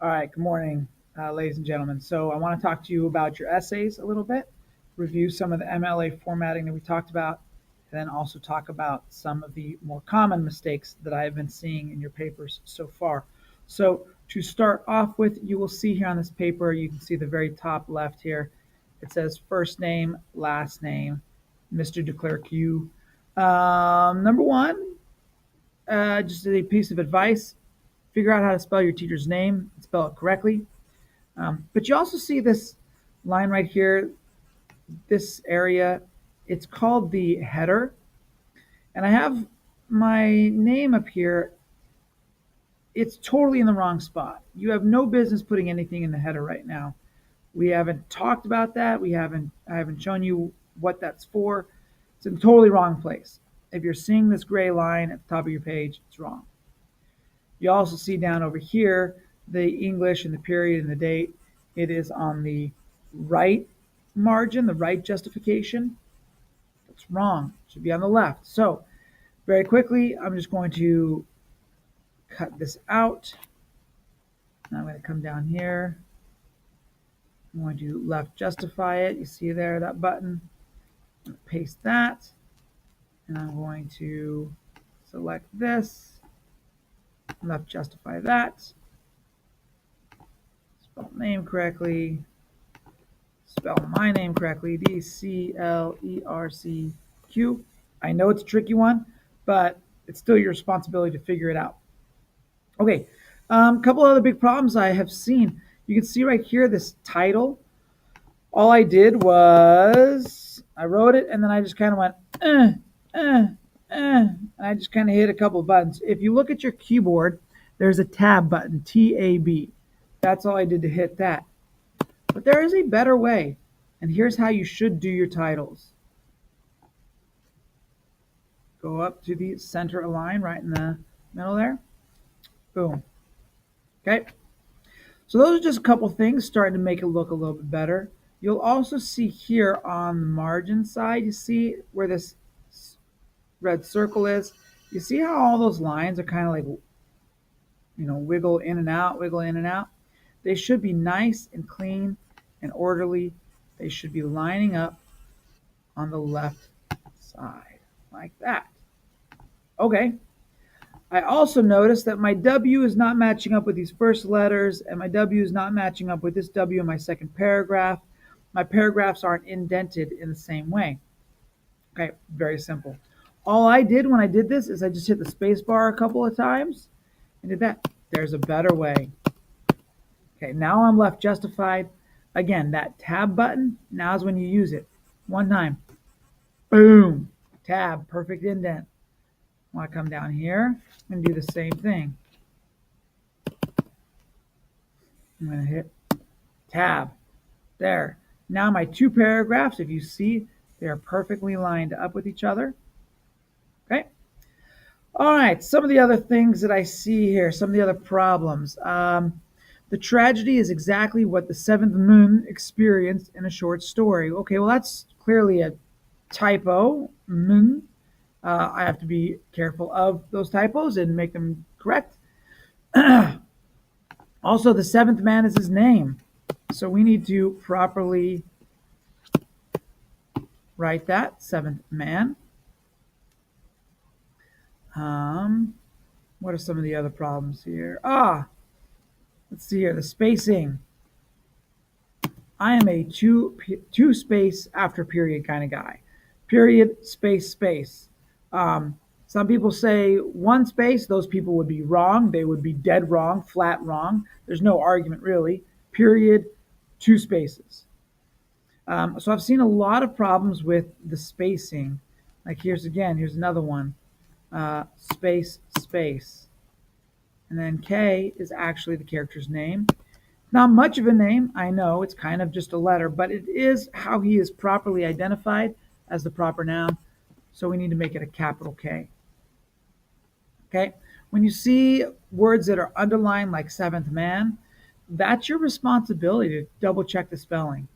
All right, good morning, ladies and gentlemen. So I want to talk to you about your essays a little bit, review some of the MLA formatting that we talked about, and then also talk about some of the more common mistakes that I have been seeing in your papers so far. So to start off with, you will see here on this paper, you can see the very top left here, it says first name, last name, Mr. Declerc you. Number one, just a piece of advice, figure out how to spell your teacher's name, spell it correctly. But you also see this line right here, this area, it's called the header. And I have my name up here. It's totally in the wrong spot. You have no business putting anything in the header right now. We haven't talked about that. I haven't shown you what that's for. It's in a totally wrong place. If you're seeing this gray line at the top of your page, it's wrong. You also see down over here the English and the period and the date. It is on the right margin, the right justification. That's wrong. It should be on the left. So very quickly, I'm just going to cut this out. Now I'm going to come down here. I'm going to left justify it. You see there, that button. I'm going to paste that. And I'm going to select this. Left justify that. Spell name correctly. Spell my name correctly, Declercq. I know it's a tricky one, but it's still your responsibility to figure it out. Okay, a couple other big problems I have seen. You can see right here this title. All I did was I wrote it and then I just kind of went, and I just kind of hit a couple of buttons. If you look at your keyboard, there's a tab button, T-A-B. That's all I did to hit that. But there is a better way, and here's how you should do your titles. Go up to the center align right in the middle there. Boom. Okay. So those are just a couple things starting to make it look a little bit better. You'll also see here on the margin side, you see where this red circle is. You see how all those lines are kind of like, wiggle in and out, wiggle in and out. They should be nice and clean and orderly. They should be lining up on the left side like that. Okay. I also noticed that my W is not matching up with these first letters, and my W is not matching up with this W in my second paragraph. My paragraphs aren't indented in the same way. Okay, very simple. All I did when I did this is I just hit the space bar a couple of times and did that. There's a better way. Okay, now I'm left justified. Again, that tab button, now is when you use it. One time. Boom. Tab, perfect indent. I want to come down here and do the same thing. I'm going to hit tab. There. Now my two paragraphs, if you see, they are perfectly lined up with each other. Okay. All right. Some of the other things that I see here, some of the other problems. The tragedy is exactly what the seventh moon experienced in a short story. Okay, well, that's clearly a typo. Moon. I have to be careful of those typos and make them correct. Also, the seventh man is his name. So we need to properly write that, seventh man. What are some of the other problems here? Let's see here, the spacing. I am a two space after period kind of guy. Period, space, space. Some people say one space, those people would be wrong. They would be dead wrong, flat wrong. There's no argument really. Period, two spaces. So I've seen a lot of problems with the spacing. Like here's another one. Space, space. And then K is actually the character's name. Not much of a name, I know, it's kind of just a letter, but it is how he is properly identified as the proper noun. So we need to make it a capital K. Okay, when you see words that are underlined like seventh man, that's your responsibility to double check the spelling.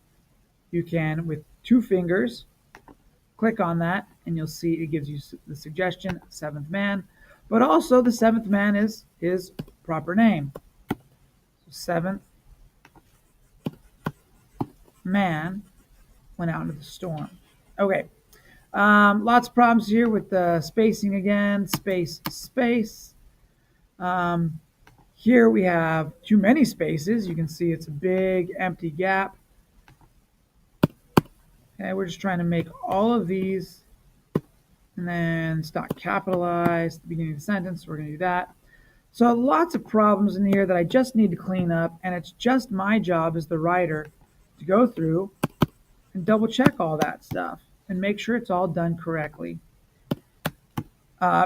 You can, with two fingers, click on that and you'll see it gives you the suggestion, seventh man, but also the seventh man is his proper name. So seventh man went out into the storm. Okay. Lots of problems here with the spacing again. Space, space. Um, Here we have too many spaces. You can see it's a big empty gap. Okay, we're just trying to make all of these, and then it's not capitalized at the beginning of the sentence. We're going to do that. So lots of problems in here that I just need to clean up, and it's just my job as the writer to go through and double check all that stuff and make sure it's all done correctly.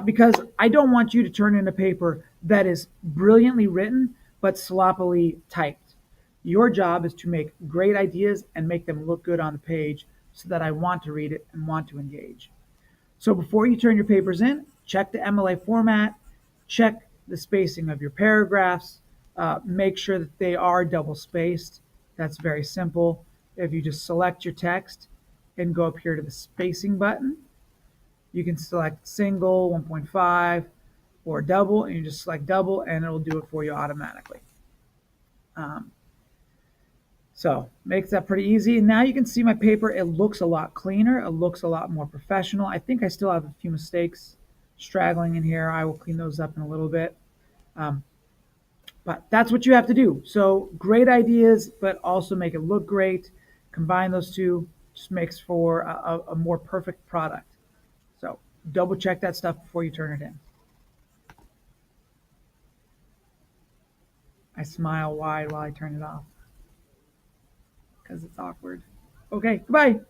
Because I don't want you to turn in a paper that is brilliantly written but sloppily typed. Your job is to make great ideas and make them look good on the page so that I want to read it and want to engage. So before you turn your papers in, check the MLA format, check the spacing of your paragraphs, make sure that they are double spaced. That's very simple. If you just select your text and go up here to the spacing button, you can select single, 1.5, or double, and you just select double, and it'll do it for you automatically. So makes that pretty easy. And now you can see my paper. It looks a lot cleaner. It looks a lot more professional. I think I still have a few mistakes straggling in here. I will clean those up in a little bit. But that's what you have to do. So great ideas, but also make it look great. Combine those two, just makes for a more perfect product. So double check that stuff before you turn it in. I smile wide while I turn it off because it's awkward. Okay, goodbye.